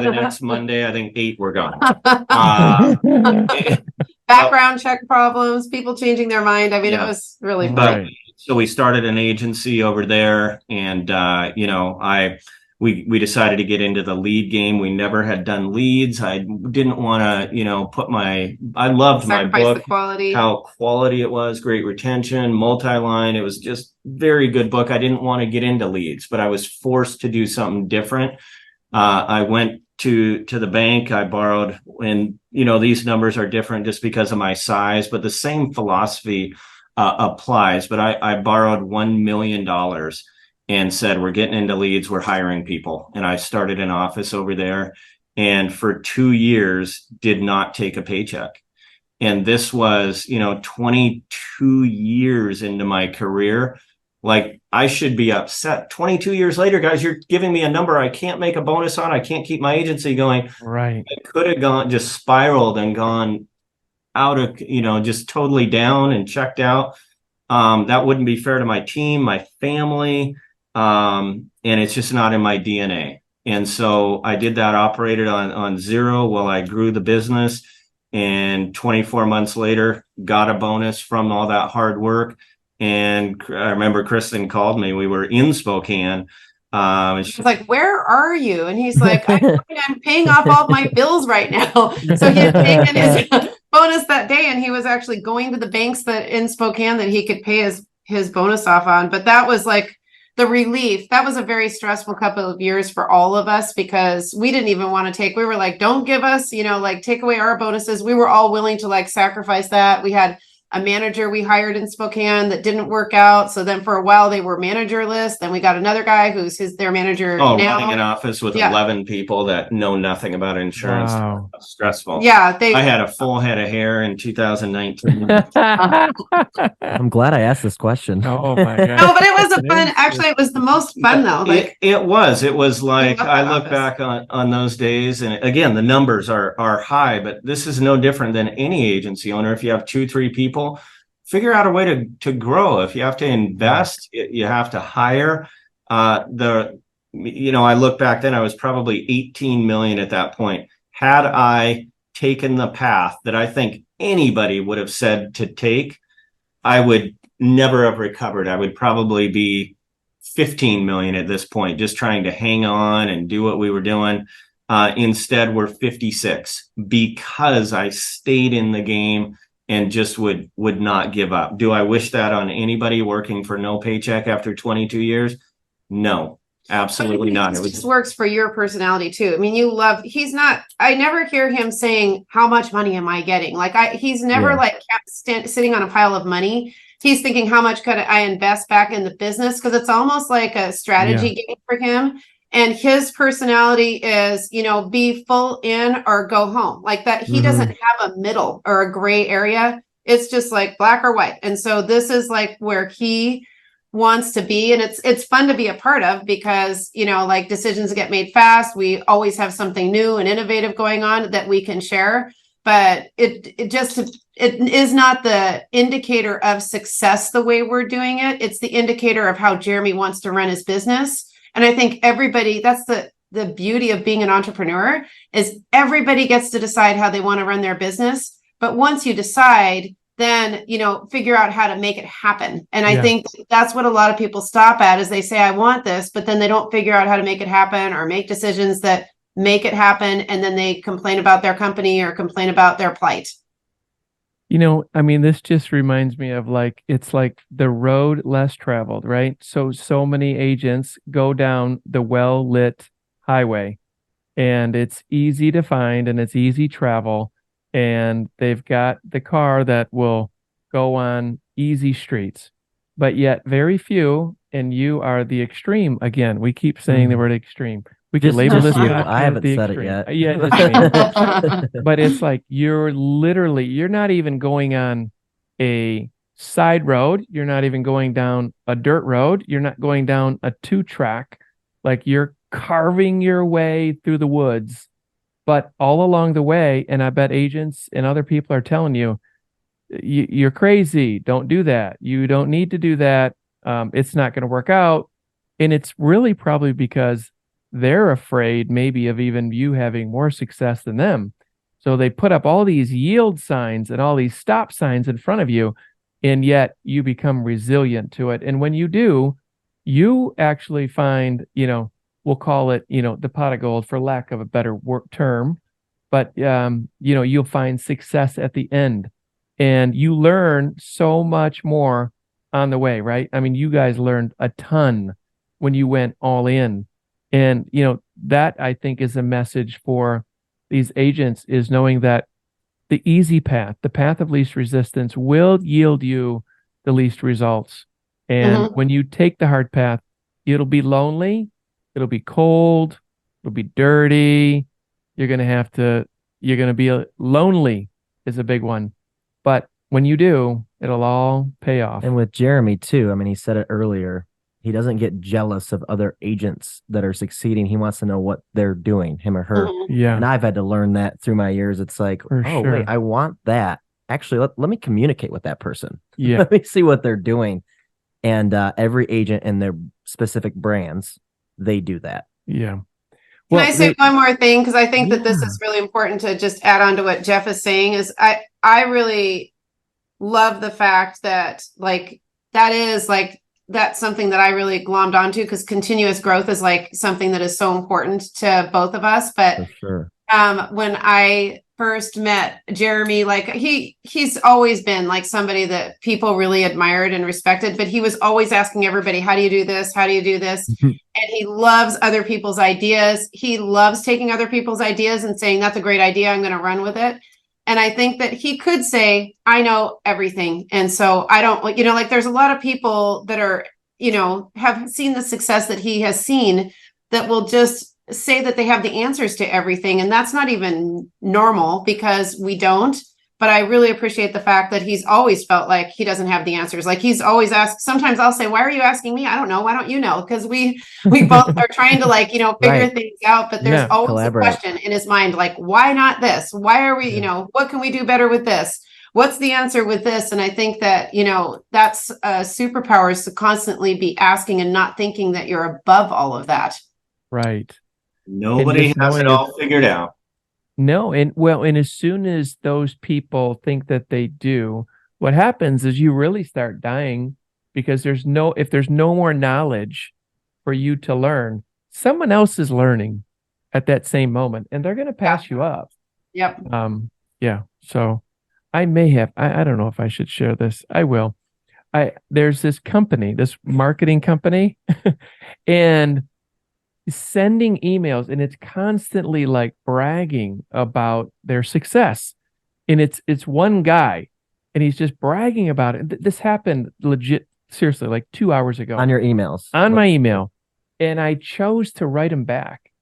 the next Monday, I think 8 were gone. Background check problems, people changing their mind. I mean, it was really fun. So we started an agency over there, and we decided to get into the lead game. We never had done leads. I didn't want to, I loved my book, how quality it was, great retention, multi-line. It was just very good book. I didn't want to get into leads, but I was forced to do something different. I went to the bank. I borrowed, and these numbers are different just because of my size, but the same philosophy applies. But I borrowed $1 million and said, we're getting into leads, we're hiring people. And I started an office over there. and for 2 years did not take a paycheck. And this was, 22 years into my career. Like, I should be upset. 22 years later, guys, you're giving me a number I can't make a bonus on. I can't keep my agency going. Right. It could have just spiraled and gone out of, just totally down and checked out. That wouldn't be fair to my team, my family. And it's just not in my DNA. And so I did that, operated on zero while I grew the business. And 24 months later, got a bonus from all that hard work. And I remember Kristin called me. We were in Spokane. And she's like, "Where are you?" And he's like, I'm paying off all my bills right now. So he had taken his bonus that day, and he was actually going to the banks that in Spokane that he could pay his bonus off on. But that was like the relief. That was a very stressful couple of years for all of us, because we didn't even want to take, we were like, don't give us, take away our bonuses. We were all willing to sacrifice that. We had a manager we hired in Spokane that didn't work out. So then for a while they were managerless. Then we got another guy who's their manager now. Running an office with 11 people that know nothing about insurance. Wow. Stressful. Yeah. I had a full head of hair in 2019. I'm glad I asked this question. Oh my God. No, but it was actually, it was the most fun though. It was like, I look back on those days, and again, the numbers are high, but this is no different than any agency owner. If you have 2-3 people, figure out a way to grow. If you have to invest, you have to hire. I look back then, I was probably 18 million at that point. Had I taken the path that I think anybody would have said to take, I would never have recovered. I would probably be 15 million at this point, just trying to hang on and do what we were doing. Instead, we're 56 because I stayed in the game and just would not give up. Do I wish that on anybody working for no paycheck after 22 years? No, absolutely not. It just works for your personality too. I mean, I never hear him saying, how much money am I getting? He's never sitting on a pile of money. He's thinking, how much could I invest back in the business? Because it's almost like a strategy game for him. And his personality is, be full in or go home. Like that, he doesn't have a middle or a gray area. It's just like black or white. And so this is like where he wants to be. And it's fun to be a part of, because, decisions get made fast. We always have something new and innovative going on that we can share. But it is not the indicator of success the way we're doing it. It's the indicator of how Jeremy wants to run his business. And I think everybody, that's the beauty of being an entrepreneur, is everybody gets to decide how they want to run their business. But once you decide, then, figure out how to make it happen. And I think that's what a lot of people stop at, is they say, I want this, but then they don't figure out how to make it happen or make decisions that make it happen. And then they complain about their company or complain about their plight. This just reminds me of it's like the road less traveled, right? So many agents go down the well-lit highway, and it's easy to find and it's easy travel, and they've got the car that will go on easy streets, but yet very few, and you are the extreme. Again, we keep saying the word extreme. We can label this. I haven't said it yet. Yeah, but it's like you're not even going on a side road. You're not even going down a dirt road. You're not going down a 2-track. Like, you're carving your way through the woods. But all along the way, and I bet agents and other people are telling you, you're crazy. Don't do that. You don't need to do that. It's not going to work out. And it's really probably because they're afraid maybe of even you having more success than them. So they put up all these yield signs and all these stop signs in front of you, and yet you become resilient to it. And when you do, you actually find, we'll call it, the pot of gold for lack of a better term, but, you'll find success at the end, and you learn so much more on the way, right? You guys learned a ton when you went all in. And, that I think is a message for these agents, is knowing that the easy path, the path of least resistance, will yield you the least results. And when you take the hard path, it'll be lonely, it'll be cold, it'll be dirty, You're going to be lonely is a big one. But when you do, it'll all pay off. And with Jeremy too, I mean, he said it earlier. He doesn't get jealous of other agents that are succeeding. He wants to know what they're doing, him or her. Yeah. And I've had to learn that through my years. It's like, wait, I want that. Actually, let me communicate with that person. Yeah. Let me see what they're doing. And every agent in their specific brands, they do that. Yeah. Can I say one more thing? Because I think that this is really important to just add on to what Jeff is saying is I really love the fact that that's something that I really glommed onto, because continuous growth is like something that is so important to both of us. But for sure. When I first met Jeremy, like he's always been like somebody that people really admired and respected, but he was always asking everybody, how do you do this? How do you do this? And he loves other people's ideas. He loves taking other people's ideas and saying, that's a great idea, I'm going to run with it. And I think that he could say, I know everything. And so I don't, like there's a lot of people that are, have seen the success that he has seen that will just say that they have the answers to everything. And that's not even normal, because we don't. But I really appreciate the fact that he's always felt like he doesn't have the answers. Like he's always asked, sometimes I'll say, why are you asking me? I don't know. Why don't you know? Because we both are trying to figure things out, but there's always a question in his mind, like, why not this? Why are we, what can we do better with this? What's the answer with this? And I think that, that's a superpower, is to constantly be asking and not thinking that you're above all of that. Right. Nobody has it all figured out. No. And as soon as those people think that they do, what happens is you really start dying, because if there's no more knowledge for you to learn, someone else is learning at that same moment, and they're going to pass you up. Yep. Yeah. So I don't know if I should share this. I will. There's this company, this marketing company, and sending emails, and it's constantly like bragging about their success. And it's one guy, and he's just bragging about it. This happened legit, seriously, like 2 hours ago. On your emails. On my email. And I chose to write him back.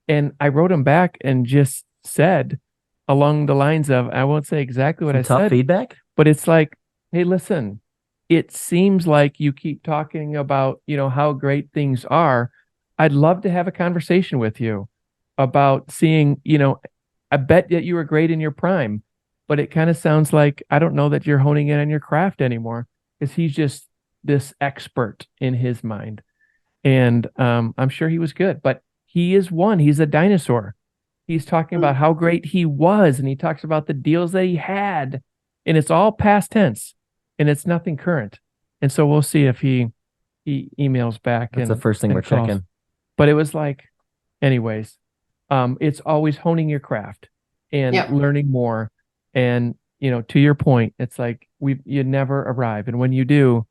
And I wrote him back and just said along the lines of, I won't say exactly what I said. Tough feedback? But it's like, hey, listen, it seems like you keep talking about, how great things are. I'd love to have a conversation with you about seeing, I bet that you were great in your prime, but it kind of sounds like, I don't know that you're honing in on your craft anymore, because he's just this expert in his mind. And I'm sure he was good, but he's a dinosaur. He's talking about how great he was, and he talks about the deals that he had, and it's all past tense, and it's nothing current. And so we'll see if he emails back. That's the first thing we're checking. But it was like, anyways, it's always honing your craft and learning more. And, to your point, it's like you never arrive. And when you do,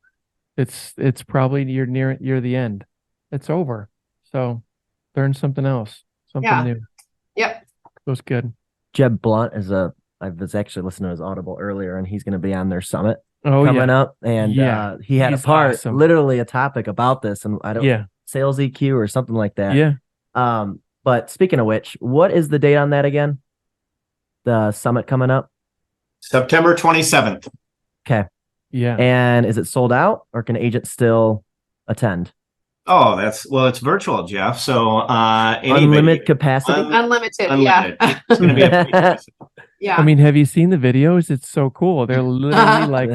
it's probably you're the end. It's over. So learn something else, something new. Yep. It was good. Jeb Blunt I was actually listening to his Audible earlier, and he's going to be on their summit coming up. And he had a part, awesome. Literally a topic about this. And I don't sales EQ or something like that. Yeah. But speaking of which, what is the date on that again? The summit coming up? September 27th. Okay. Yeah. And is it sold out, or can agents still attend? Oh, it's virtual, Jeff. So unlimited capacity. Unlimited. Yeah. It's going to be a yeah. I mean, have you seen the videos? It's so cool. They're literally like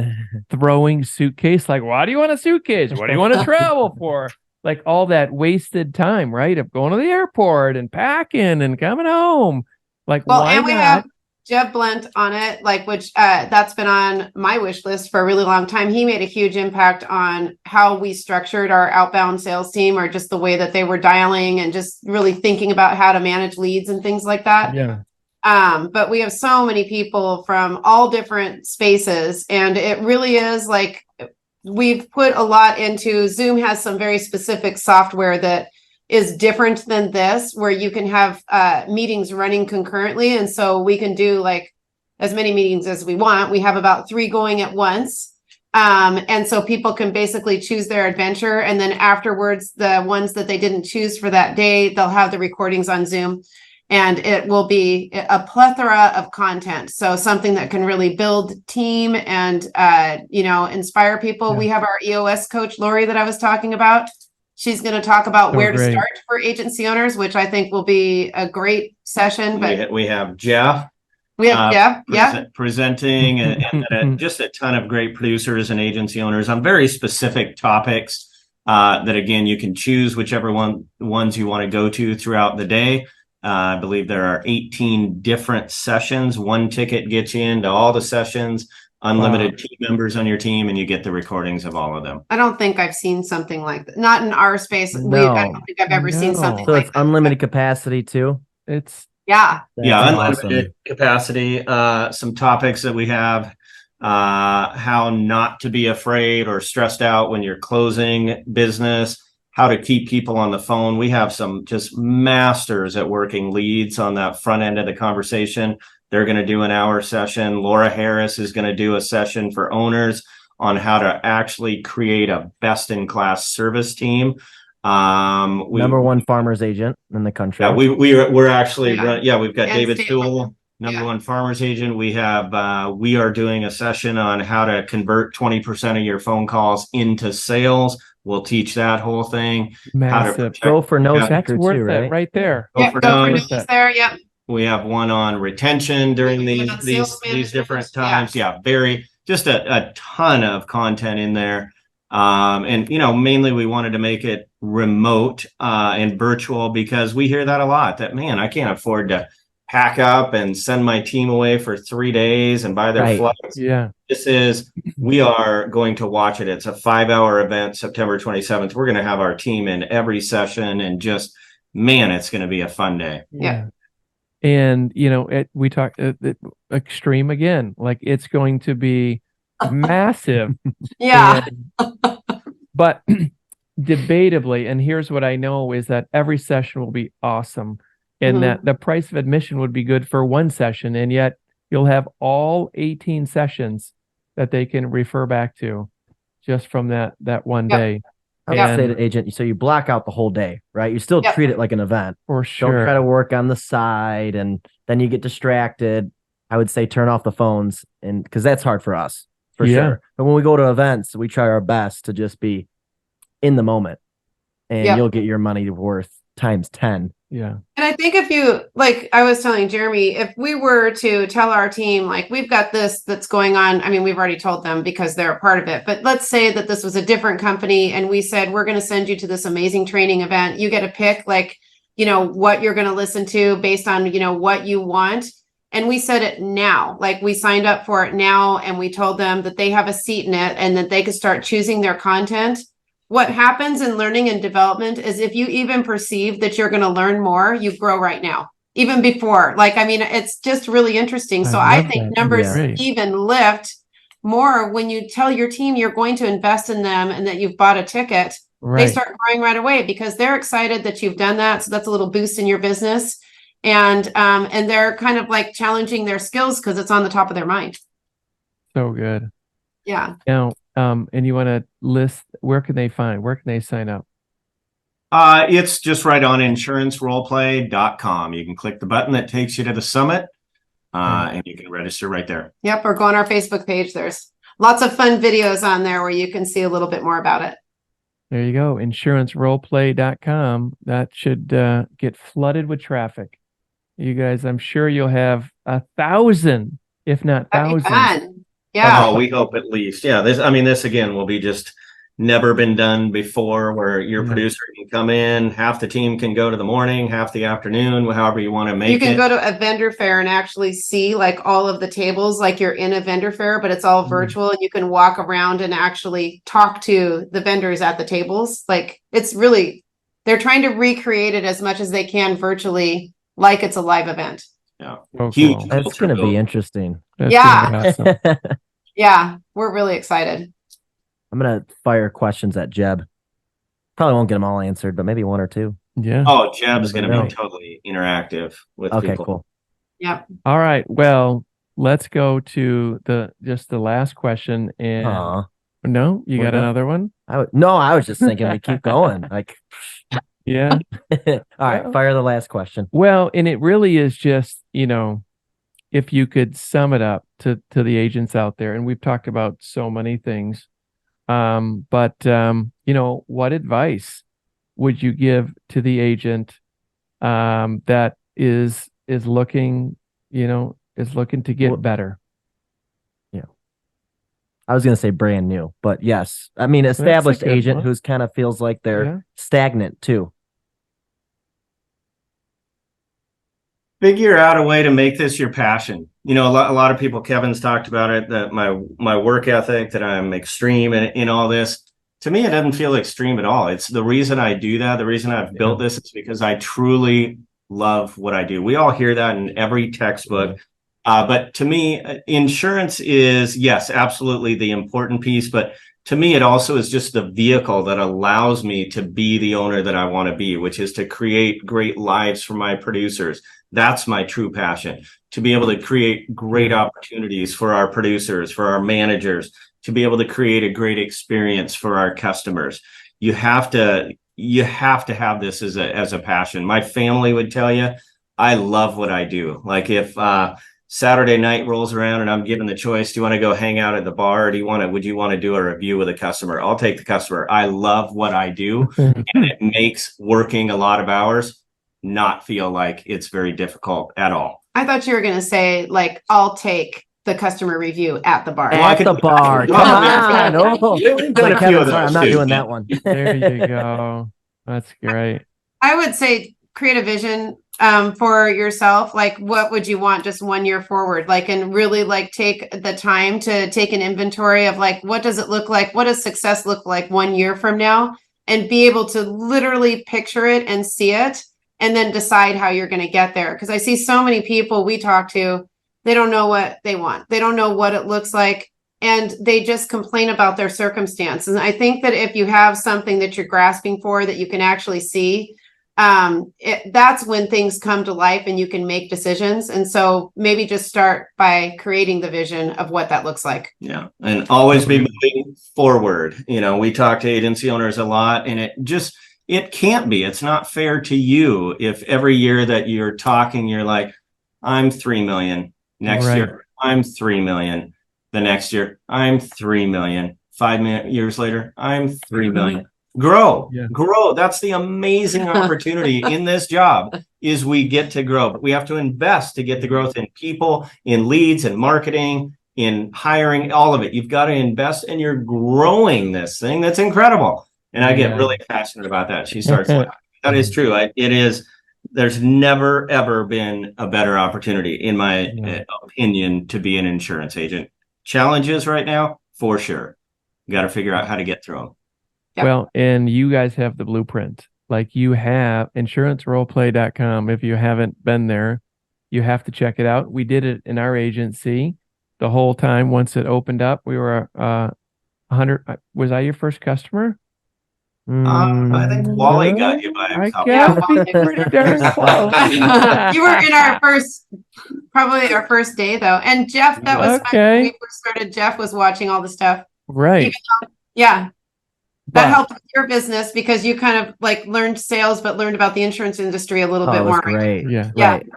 throwing suitcase. Like, why do you want a suitcase? What do you want to travel for? Like all that wasted time, right? Of going to the airport and packing and coming home. Like, why and we not? have Jeb Blunt on it, which that's been on my wish list for a really long time. He made a huge impact on how we structured our outbound sales team, or just the way that they were dialing and just really thinking about how to manage leads and things like that. Yeah. But we have so many people from all different spaces, and it really is like we've put a lot into Zoom. Has some very specific software that is different than this, where you can have meetings running concurrently. And so we can do like as many meetings as we want. We have about 3 going at once. And so people can basically choose their adventure. And then afterwards, the ones that they didn't choose for that day, they'll have the recordings on Zoom. And it will be a plethora of content. So something that can really build team and, inspire people. Yeah. We have our EOS coach, Lori, that I was talking about. She's going to talk about where to start for agency owners, which I think will be a great session. But we have Jeff. We have Jeff, presenting and just a ton of great producers and agency owners on very specific topics that, again, you can choose whichever ones you want to go to throughout the day. I believe there are 18 different sessions. One ticket gets you into all the sessions, unlimited team members on your team, and you get the recordings of all of them. I don't think I've seen something like that. Not in our space. No. I don't think I've ever seen something so like it's that. unlimited capacity too. It's Unlimited capacity. Some topics that we have: how not to be afraid or stressed out when you're closing business. How to keep people on the phone. We have some just masters at working leads on that front end of the conversation. They're going to do an hour session. Laura Harris is going to do a session for owners on how to actually create a best-in-class service team. Number one farmers agent in the country. Yeah, we're actually we've got And David State Sewell, number one farmers agent. We have we are doing a session on how to convert 20% of your phone calls into sales. We'll teach that whole thing. Massive. Go for no That's too, worth right? it right there. Go for no's there. Yep. We have one on retention during these different times. Yeah, just a ton of content in there. And mainly we wanted to make it remote and virtual because we hear that a lot, that man, I can't afford to pack up and send my team away for 3 days and buy their flights. Yeah. We are going to watch it. It's a 5-hour event, September 27th. We're going to have our team in every session and just, man, it's going to be a fun day. Yeah. And, we talked extreme again, like it's going to be massive. Yeah. But debatably, and here's what I know is that every session will be awesome and that the price of admission would be good for one session. And yet you'll have all 18 sessions that they can refer back to just from that one day. I would say to agent, so you block out the whole day, right? You still treat it like an event. For sure. Don't try to work on the side and then you get distracted. I would say turn off the phones, and because that's hard for us, for sure. But when we go to events, we try our best to just be in the moment, and you'll get your money worth times 10. Yeah. And I think if you, like I was telling Jeremy, if we were to tell our team, like, we've got this that's going on, I mean, we've already told them because they're a part of it, but let's say that this was a different company and we said, we're going to send you to this amazing training event. You get to pick, like, what you're going to listen to based on, what you want. And we said it now, like we signed up for it now. And we told them that they have a seat in it and that they could start choosing their content. What happens in learning and development is if you even perceive that you're going to learn more, you grow right now, even before. Like, I mean, it's just really interesting. So I think numbers even lift more when you tell your team you're going to invest in them and that you've bought a ticket. They start growing right away because they're excited that you've done that. So that's a little boost in your business. And they're kind of like challenging their skills because it's on the top of their mind. So good. Yeah. Now, and you want to list, where can they sign up? It's just right on insuranceroleplay.com. You can click the button that takes you to the summit and you can register right there. Yep. Or go on our Facebook page. There's lots of fun videos on there where you can see a little bit more about it. There you go. Insuranceroleplay.com. That should get flooded with traffic. You guys, I'm sure you'll have 1,000, if not thousands. Yeah. Oh, we hope at least. Yeah. This again will be just never been done before, where your producer can come in, half the team can go to the morning, half the afternoon, however you want to make it. You can go to a vendor fair and actually see like all of the tables, like you're in a vendor fair, but it's all virtual, and you can walk around and actually talk to the vendors at the tables. Like, it's really, they're trying to recreate it as much as they can virtually, like it's a live event. Yeah. Huge. That's going to be interesting. That's awesome. Yeah. We're really excited. I'm going to fire questions at Jeb. Probably won't get them all answered, but maybe one or two. Yeah. Oh, Jeb's going to be totally interactive with people. Okay, cool. Yep. All right. Well, let's go to the last question. And no, you got another one? I was just thinking we keep going. Like, Yeah. All right, fire the last question. Well, and it really is just, if you could sum it up to the agents out there, and we've talked about so many things, but what advice would you give to the agent that is looking to get better? Yeah, I was gonna say brand new, but yes, I mean established agent who's kind of feels like they're stagnant too. Figure out a way to make this your passion. A lot of people, Kevin's talked about it, that my work ethic, that I'm extreme in all this. To me, it doesn't feel extreme at all. It's the reason I do that. The reason I've built this is because I truly love what I do. We all hear that in every textbook. But to me, insurance is, yes, absolutely the important piece. But to me, it also is just the vehicle that allows me to be the owner that I want to be, which is to create great lives for my producers. That's my true passion, to be able to create great opportunities for our producers, for our managers, to be able to create a great experience for our customers. You have to have this as a passion. My family would tell you, I love what I do. Like if Saturday night rolls around and I'm given the choice, do you want to go hang out at the bar, or would you want to do a review with a customer? I'll take the customer. I love what I do, and it makes working a lot of hours not feel like it's very difficult at all. I thought you were going to say, like, I'll take the customer review at the bar. At the bar. Come on. I'm not doing that one. There you go. That's great. I would say create a vision for yourself. Like, what would you want just 1 year forward? Like, and really like take the time to take an inventory of like, what does it look like? What does success look like 1 year from now? And be able to literally picture it and see it, and then decide how you're going to get there. Because I see so many people we talk to, they don't know what they want. They don't know what it looks like. And they just complain about their circumstance. And I think that if you have something that you're grasping for that you can actually see, that's when things come to life and you can make decisions. And so maybe just start by creating the vision of what that looks like. Yeah. And always be moving forward. We talk to agency owners a lot, and it can't be. It's not fair to you if every year that you're talking, you're like, I'm 3 million. Next year, I'm 3 million. The next year, I'm 3 million. 5 years later, I'm 3 million. Grow. That's the amazing opportunity in this job, is we get to grow. But we have to invest to get the growth in people, in leads, in marketing, in hiring, all of it. You've got to invest, and you're growing this thing. That's incredible. And I get really passionate about that. She starts laughing. That is true. It is. There's never, ever been a better opportunity, in my opinion, to be an insurance agent. Challenges right now, for sure. You got to figure out how to get through them. Yep. Well, and you guys have the blueprint. Like, you have insuranceroleplay.com. If you haven't been there, you have to check it out. We did it in our agency the whole time. Once it opened up, we were 100. Was I your first customer? I think Wally got you by a couple. Pretty darn close. You were in probably our first day though. And Jeff, that was when we first started. Jeff was watching all the stuff. Right. That helped with your business because you kind of like learned sales, but learned about the insurance industry a little bit more. Great. Yeah. Right.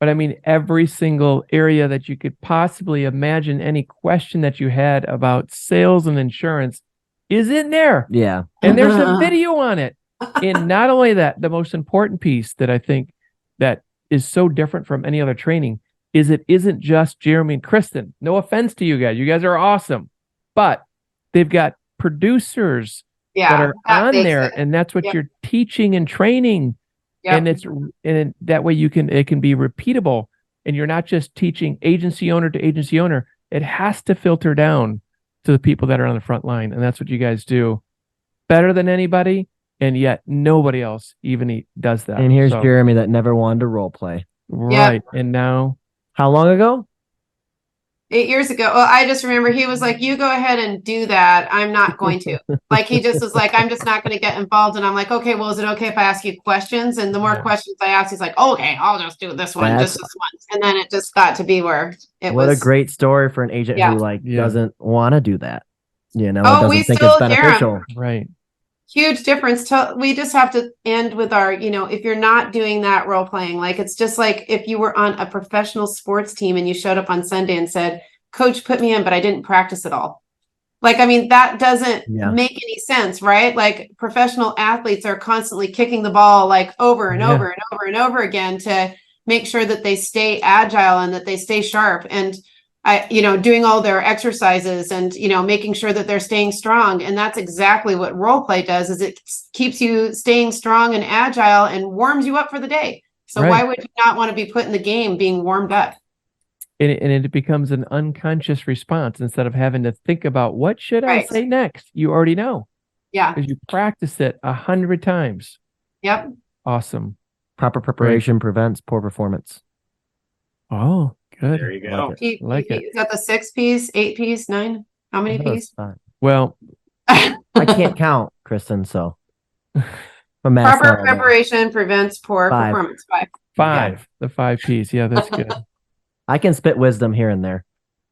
But I mean, every single area that you could possibly imagine, any question that you had about sales and insurance is in there. Yeah. And there's a video on it. And not only that, the most important piece that I think that is so different from any other training is it isn't just Jeremy and Kristin. No offense to you guys. You guys are awesome. But they've got producers that are on there, and that's what you're teaching and training. And that way it can be repeatable, and you're not just teaching agency owner to agency owner. It has to filter down to the people that are on the front line. And that's what you guys do better than anybody. And yet nobody else even does that. And here's Jeremy that never wanted to role play. Right. Yep. And now, how long ago? 8 years ago. Well, I just remember he was like, you go ahead and do that. I'm not going to. Like, he just was like, I'm just not going to get involved. And I'm like, okay, well, is it okay if I ask you questions? And the more questions I ask, he's like, okay, I'll just do this one, just this once. And then it just got to be where it was. What a great story for an agent who doesn't want to do that. Doesn't think it's beneficial. Right. Huge difference. We just have to end with our, if you're not doing that role playing, like it's just like if you were on a professional sports team and you showed up on Sunday and said, Coach put me in, but I didn't practice at all. Like, I mean, that doesn't make any sense, right? Like professional athletes are constantly kicking the ball like over and over and over and over again to make sure that they stay agile and that they stay sharp. And doing all their exercises and, making sure that they're staying strong. And that's exactly what role play does, is it keeps you staying strong and agile and warms you up for the day. So why would you not want to be put in the game being warmed up? And it becomes an unconscious response instead of having to think about what should I say next. You already know. Yeah. Because you practice it 100 times. Yep. Awesome. Proper preparation prevents poor performance. Oh, good. There you go. Like it. Is that the 6 P's, 8 P's, 9? How many P's? Well, I can't count, Kristin, so. Proper preparation prevents poor performance. 5. Yeah. The 5 P's. Yeah, that's good. I can spit wisdom here and there.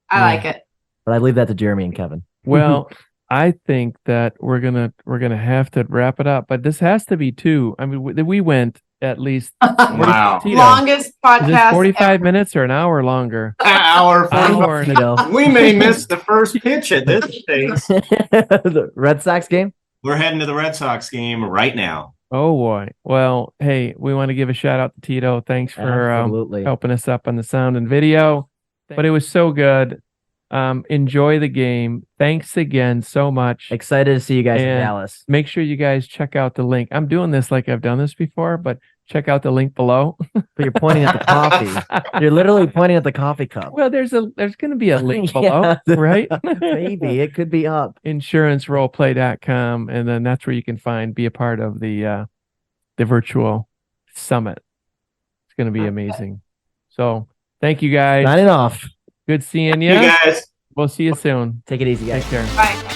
I like it. But I leave that to Jeremy and Kevin. Well, I think that we're gonna have to wrap it up, but this has to be 2. I mean, we went at least longest podcast. 45 minutes or an hour longer? An hour. We may miss the first pitch at this stage. The Red Sox game. We're heading to the Red Sox game right now. Oh boy. Well, hey, we want to give a shout out to Tito. Thanks for helping us up on the sound and video. But it was so good. Enjoy the game. Thanks again so much. Excited to see you guys in Dallas. Make sure you guys check out the link. I'm doing this like I've done this before, but check out the link below. But you're pointing at the coffee. You're literally pointing at the coffee cup. Well, there's going to be a link below, right? Maybe it could be up. Insuranceroleplay.com, and then that's where you can be a part of the virtual summit. It's going to be amazing. So, thank you guys. Signing off. Good seeing you. You guys. We'll see you soon. Take it easy, guys. Take care. Bye.